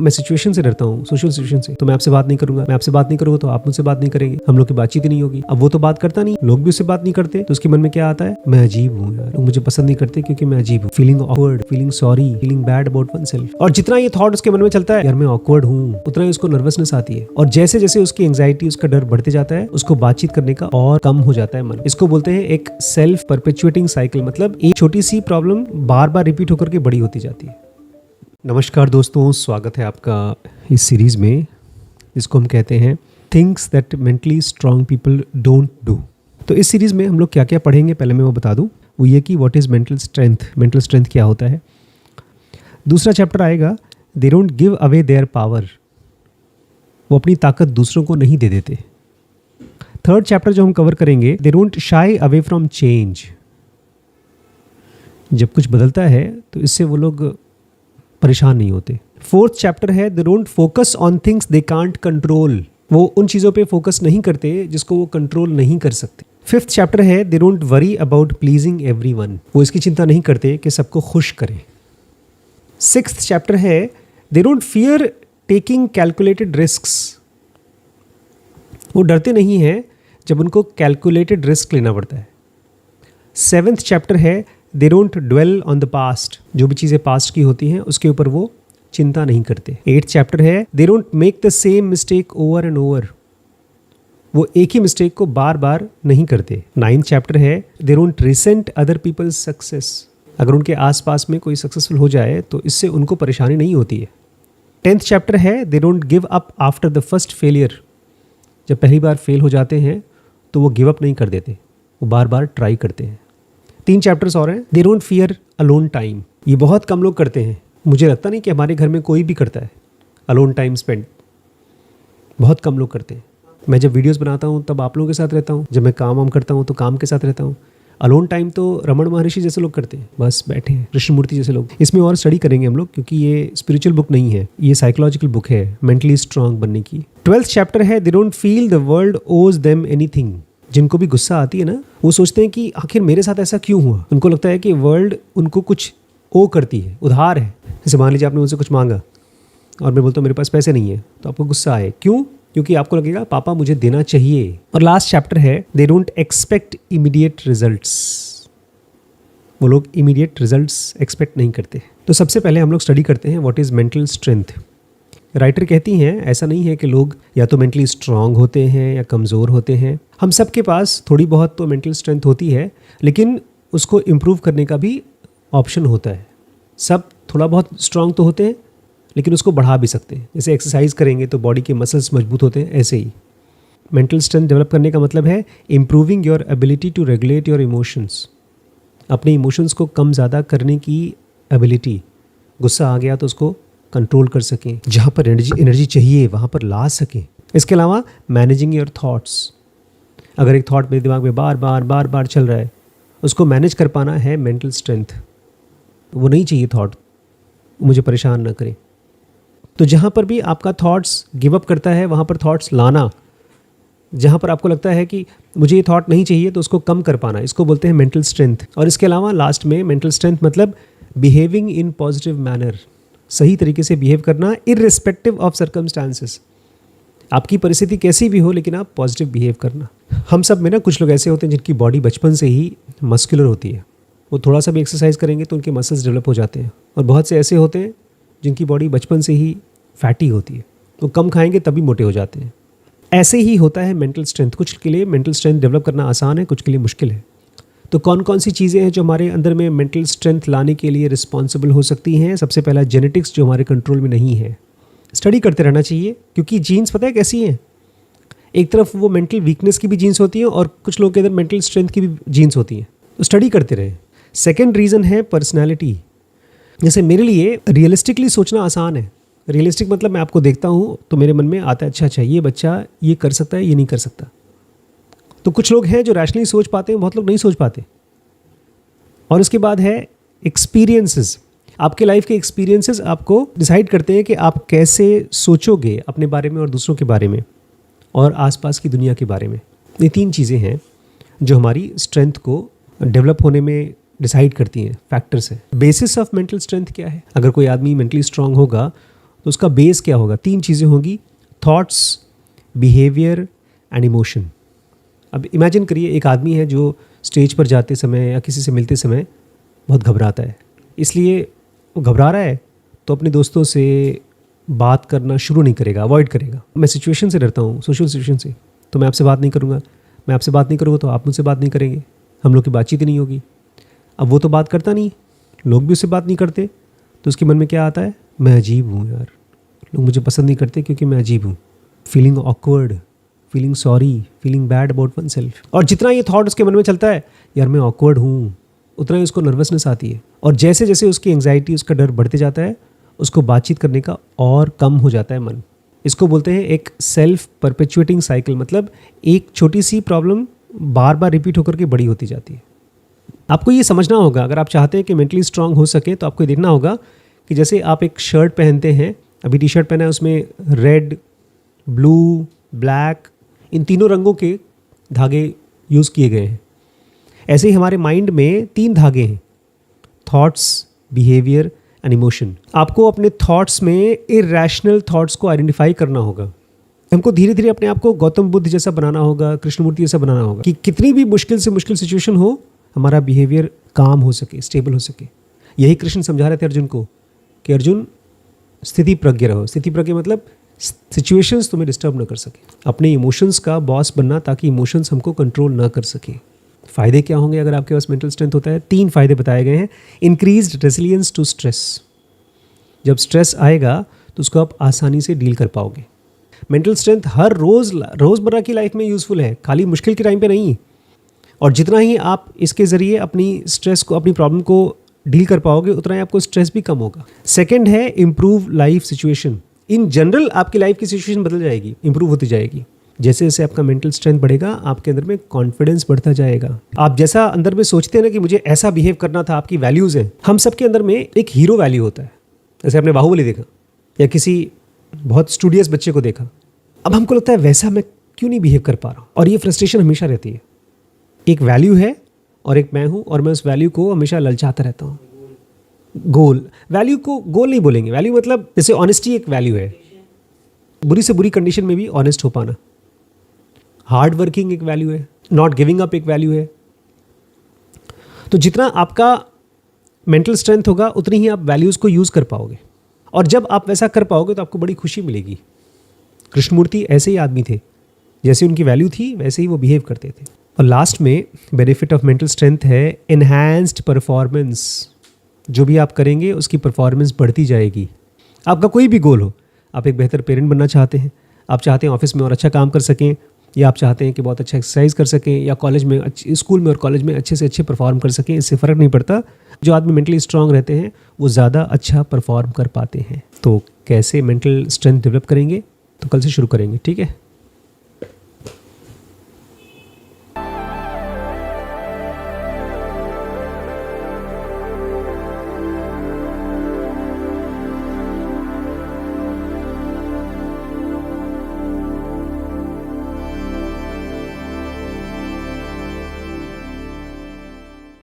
मैं सिचुएशन से डरता हूँ, सोशल सिचुएशन से। तो मैं आपसे बात नहीं करूंगा, मैं आपसे बात नहीं करूंगा तो आप मुझसे बात नहीं करेंगे, हम लोग की बातचीत ही नहीं होगी। अब वो तो बात करता नहीं, लोग भी उससे बात नहीं करते, तो उसके मन में क्या आता है, मैं अजीब हूँ यार, लोग मुझे पसंद नहीं करते क्योंकि मैं अजीब हूँ। Feeling awkward, feeling sorry, feeling bad about oneself. और जितना ये थॉट उसके मन में चलता है यार मैं ऑकवर्ड हूँ, उतना ही उसको नर्वसनेस आती है। और जैसे जैसे उसकी एंग्जाइटी, उसका डर बढ़ते जाता है, उसको बातचीत करने का और कम हो जाता है मन। इसको बोलते हैं एक सेल्फ परपेचुएटिंग साइकिल, मतलब एक छोटी सी प्रॉब्लम बार बार रिपीट होकर के बड़ी होती जाती है। नमस्कार दोस्तों, स्वागत है आपका इस सीरीज में जिसको हम कहते हैं things that mentally strong people don't do. तो इस सीरीज में हम लोग क्या क्या पढ़ेंगे पहले मैं वो बता दूं। वो ये कि what is mental strength, mental strength क्या होता है। दूसरा चैप्टर आएगा they don't give away their power, वो अपनी ताकत दूसरों को नहीं दे देते। थर्ड चैप्टर जो हम कवर करेंगे, they don't shy away from change, जब कुछ बदलता है तो इससे वो लोग परेशान नहीं होते। फोर्थ चैप्टर है they don't focus on things they can't control, वो उन चीज़ों पे फोकस नहीं करते जिसको वो कंट्रोल नहीं कर सकते। फिफ्थ चैप्टर है they don't worry about pleasing everyone, वो इसकी चिंता नहीं करते कि सबको खुश करें। सिक्स्थ चैप्टर है they don't fear taking calculated risks, वो डरते नहीं हैं जब उनको कैलकुलेटेड रिस्क लेना पड़ता है। सेवेंथ चैप्टर है they don't dwell on the past, जो भी चीज़ें पास्ट की होती हैं उसके ऊपर वो चिंता नहीं करते। एट्थ चैप्टर है they don't make the same mistake over and over, वो एक ही मिस्टेक को बार बार नहीं करते। नाइन्थ चैप्टर है they don't resent other people's success, अगर उनके आसपास में कोई सक्सेसफुल हो जाए तो इससे उनको परेशानी नहीं होती है। 10th चैप्टर है they don't give up after the first failure, जब पहली बार फेल हो जाते हैं तो वो गिव अप नहीं कर देते, वो बार बार ट्राई करते हैं। 3 चैप्टर्स और हैं। They don't fear alone time, ये बहुत कम लोग करते हैं, मुझे लगता नहीं कि हमारे घर में कोई भी करता है अलोन टाइम स्पेंड, बहुत कम लोग करते हैं। मैं जब वीडियोस बनाता हूँ तब आप लोगों के साथ रहता हूँ, जब मैं काम करता हूँ तो काम के साथ रहता हूँ। अलोन टाइम तो रमण महर्षि जैसे लोग करते हैं, बस बैठे हैं, कृष्णमूर्ति जैसे लोग। इसमें और स्टडी करेंगे हम लोग क्योंकि ये स्पिरिचुअल बुक नहीं है, ये साइकोलॉजिकल बुक है मेंटली स्ट्रांग बनने की। 12th चैप्टर है they don't feel the world ओज देम एनीथिंग, जिनको भी गुस्सा आती है ना वो सोचते हैं कि आखिर मेरे साथ ऐसा क्यों हुआ। उनको लगता है कि वर्ल्ड उनको कुछ ओ करती है, उधार है। जैसे मान लीजिए आपने मुझसे कुछ मांगा और मैं बोलता हूँ मेरे पास पैसे नहीं है, तो आपको गुस्सा आए, क्यों? क्योंकि आपको लगेगा पापा मुझे देना चाहिए। और लास्ट चैप्टर है they don't expect immediate results, वो लोग इमीडिएट रिजल्ट्स एक्सपेक्ट नहीं करते। तो सबसे पहले हम लोग स्टडी करते हैं what is mental strength. Writer कहती हैं ऐसा नहीं है कि लोग या तो मेंटली स्ट्रांग होते हैं या कमज़ोर होते हैं, हम सब के पास थोड़ी बहुत तो मेंटल स्ट्रेंथ होती है, लेकिन उसको इम्प्रूव करने का भी ऑप्शन होता है। सब थोड़ा बहुत स्ट्रांग तो होते हैं लेकिन उसको बढ़ा भी सकते हैं, जैसे एक्सरसाइज करेंगे तो बॉडी के मसल्स मजबूत होते हैं, ऐसे ही मेंटल स्ट्रेंथ डेवलप करने का मतलब है improving your ability to regulate your emotions, अपने इमोशंस को कम ज़्यादा करने की एबिलिटी। गुस्सा आ गया तो उसको कंट्रोल कर सकें, जहाँ पर एनर्जी चाहिए वहाँ पर ला सकें। इसके अलावा मैनेजिंग योर थॉट्स, अगर एक थॉट मेरे दिमाग में बार बार चल रहा है, उसको मैनेज कर पाना है मेंटल स्ट्रेंथ। वो नहीं चाहिए थॉट मुझे परेशान ना करे। तो जहाँ पर भी आपका थॉट्स गिव अप करता है वहाँ पर थॉट्स लाना, जहाँ पर आपको लगता है कि मुझे ये थॉट नहीं चाहिए तो उसको कम कर पाना, इसको बोलते हैं मेंटल स्ट्रेंथ। और इसके अलावा लास्ट में मेंटल स्ट्रेंथ मतलब बिहेविंग इन पॉजिटिव मैनर, सही तरीके से बिहेव करना इररिस्पेक्टिव ऑफ सर्कमस्टांसेस। आपकी परिस्थिति कैसी भी हो लेकिन आप पॉजिटिव बिहेव करना। हम सब में ना कुछ लोग ऐसे होते हैं जिनकी बॉडी बचपन से ही मस्कुलर होती है, वो थोड़ा सा भी एक्सरसाइज करेंगे तो उनके मसल्स डेवलप हो जाते हैं। और बहुत से ऐसे होते हैं जिनकी बॉडी बचपन से ही फैटी होती है, वो कम खाएंगे तभी मोटे हो जाते हैं। ऐसे ही होता है मेंटल स्ट्रेंथ, कुछ के लिए मेंटल स्ट्रेंथ डेवलप करना आसान है, कुछ के लिए मुश्किल है। तो कौन कौन सी चीज़ें हैं जो हमारे अंदर में मेंटल स्ट्रेंथ लाने के लिए रिस्पॉन्सिबल हो सकती हैं। सबसे पहला जेनेटिक्स, जो हमारे कंट्रोल में नहीं है। स्टडी करते रहना चाहिए क्योंकि जीन्स पता है कैसी हैं, एक तरफ वो मेंटल वीकनेस की भी जीन्स होती है और कुछ लोगों के अंदर मेंटल स्ट्रेंथ की भी जीन्स होती हैं, तो स्टडी करते रहें। सेकेंड रीज़न है पर्सनैलिटी। जैसे मेरे लिए रियलिस्टिकली सोचना आसान है, रियलिस्टिक मतलब मैं आपको देखता हूँ तो मेरे मन में आता है अच्छा ये बच्चा ये कर सकता है, ये नहीं कर सकता। तो कुछ लोग हैं जो रैशनली सोच पाते हैं, बहुत लोग नहीं सोच पाते। और उसके बाद है एक्सपीरियंसेस, आपके लाइफ के एक्सपीरियंसेस आपको डिसाइड करते हैं कि आप कैसे सोचोगे अपने बारे में और दूसरों के बारे में और आसपास की दुनिया के बारे में। ये 3 चीज़ें हैं जो हमारी स्ट्रेंथ को डेवलप होने में डिसाइड करती हैं, फैक्टर्स हैं। बेसिस ऑफ मेंटल स्ट्रेंथ क्या है? अगर कोई आदमी मेंटली स्ट्रांग होगा तो उसका बेस क्या होगा? 3 चीज़ें होंगी, थॉट्स, बिहेवियर एंड इमोशन। अब इमेजिन करिए एक आदमी है जो स्टेज पर जाते समय या किसी से मिलते समय बहुत घबराता है, इसलिए वो घबरा रहा है तो अपने दोस्तों से बात करना शुरू नहीं करेगा, अवॉइड करेगा। मैं सिचुएशन से डरता हूँ, सोशल सिचुएशन से, तो मैं आपसे बात नहीं करूँगा, मैं आपसे बात नहीं करूँगा तो आप मुझसे बात नहीं करेंगे, हम लोग की बातचीत ही नहीं होगी। अब वो तो बात करता नहीं, लोग भी उससे बात नहीं करते, तो उसके मन में क्या आता है? मैं अजीब हूँ यार, लोग मुझे पसंद नहीं करते क्योंकि मैं अजीब हूँ। Feeling awkward, feeling sorry, feeling bad about one self. और जितना ये थॉट उसके मन में चलता है यार मैं ऑकवर्ड हूँ, उतना ही उसको नर्वसनेस आती है। और जैसे जैसे उसकी एंग्जाइटी, उसका डर बढ़ते जाता है, उसको बातचीत करने का और कम हो जाता है मन। इसको बोलते हैं एक सेल्फ परपेचुएटिंग साइकिल, मतलब एक छोटी सी प्रॉब्लम बार बार रिपीट होकर के बड़ी होती जाती है। आपको ये समझना होगा, अगर आप चाहते हैं कि मेंटली स्ट्रांग हो सके तो आपको देखना होगा कि जैसे आप एक शर्ट पहनते हैं, अभी टी शर्ट पहना है, उसमें रेड, ब्लू, ब्लैक, इन तीनों रंगों के धागे यूज़ किए गए हैं। ऐसे ही हमारे माइंड में 3 धागे हैं, थॉट्स, बिहेवियर एंड इमोशन। आपको अपने थॉट्स में इरैशनल थॉट्स को आइडेंटिफाई करना होगा। हमको धीरे धीरे अपने आप को गौतम बुद्ध जैसा बनाना होगा, कृष्णमूर्ति जैसा बनाना होगा कि कितनी भी मुश्किल से मुश्किल सिचुएशन हो, हमारा बिहेवियर काम हो सके, स्टेबल हो सके। यही कृष्ण समझा रहे थे अर्जुन को कि अर्जुन स्थिति प्रज्ञ रहो। स्थिति प्रज्ञ मतलब सिचुएशंस तुम्हें डिस्टर्ब ना कर सके, अपने इमोशंस का बॉस बनना ताकि इमोशंस हमको कंट्रोल ना कर सके। फ़ायदे क्या होंगे अगर आपके पास मेंटल स्ट्रेंथ होता है? 3 फ़ायदे बताए गए हैं। इंक्रीज्ड रेसिलियंस टू स्ट्रेस, जब स्ट्रेस आएगा तो उसको आप आसानी से डील कर पाओगे। मेंटल स्ट्रेंथ हर रोज़मर्रा की लाइफ में यूज़फुल है, खाली मुश्किल के टाइम पे नहीं। और जितना ही आप इसके ज़रिए अपनी स्ट्रेस को, अपनी प्रॉब्लम को डील कर पाओगे, उतना ही आपको स्ट्रेस भी कम होगा। सेकंड है improve life situation. In general आपकी लाइफ की सिचुएशन बदल जाएगी, इंप्रूव होती जाएगी। जैसे जैसे आपका मेंटल स्ट्रेंथ बढ़ेगा, आपके अंदर में कॉन्फिडेंस बढ़ता जाएगा। आप जैसा अंदर में सोचते हैं ना कि मुझे ऐसा बिहेव करना था, आपकी वैल्यूज़ हैं। हम सबके अंदर में एक हीरो वैल्यू होता है। जैसे आपने बाहुबली देखा या किसी बहुत स्टूडियस बच्चे को देखा, अब हमको लगता है वैसा मैं क्यों नहीं बिहेव कर पा रहा हूँ, और ये फ्रस्ट्रेशन हमेशा रहती है। एक वैल्यू है और एक मैं हूँ, और मैं उस वैल्यू को हमेशा ललचाता रहता हूँ। गोल, वैल्यू को गोल नहीं बोलेंगे। वैल्यू मतलब जैसे ऑनेस्टी एक वैल्यू है, बुरी से बुरी कंडीशन में भी ऑनेस्ट हो पाना। हार्ड वर्किंग एक वैल्यू है, नॉट गिविंग अप एक वैल्यू है। तो जितना आपका मेंटल स्ट्रेंथ होगा उतनी ही आप वैल्यूज़ को यूज़ कर पाओगे, और जब आप वैसा कर पाओगे तो आपको बड़ी खुशी मिलेगी। कृष्णमूर्ति ऐसे ही आदमी थे, जैसे उनकी वैल्यू थी वैसे ही वो बिहेव करते थे। और लास्ट में बेनिफिट ऑफ मेंटल स्ट्रेंथ है एनहांस्ड परफॉर्मेंस। जो भी आप करेंगे उसकी परफॉर्मेंस बढ़ती जाएगी। आपका कोई भी गोल हो, आप एक बेहतर पेरेंट बनना चाहते हैं, आप चाहते हैं ऑफिस में और अच्छा काम कर सकें, या आप चाहते हैं कि बहुत अच्छा एक्सरसाइज कर सकें, या कॉलेज में, स्कूल में और कॉलेज में अच्छे से अच्छे परफॉर्म कर सकें, इससे फ़र्क नहीं पड़ता। जो आदमी मेंटली स्ट्रांग रहते हैं वो ज़्यादा अच्छा परफॉर्म कर पाते हैं। तो कैसे मेंटल स्ट्रेंथ डेवलप करेंगे, तो कल से शुरू करेंगे, ठीक है।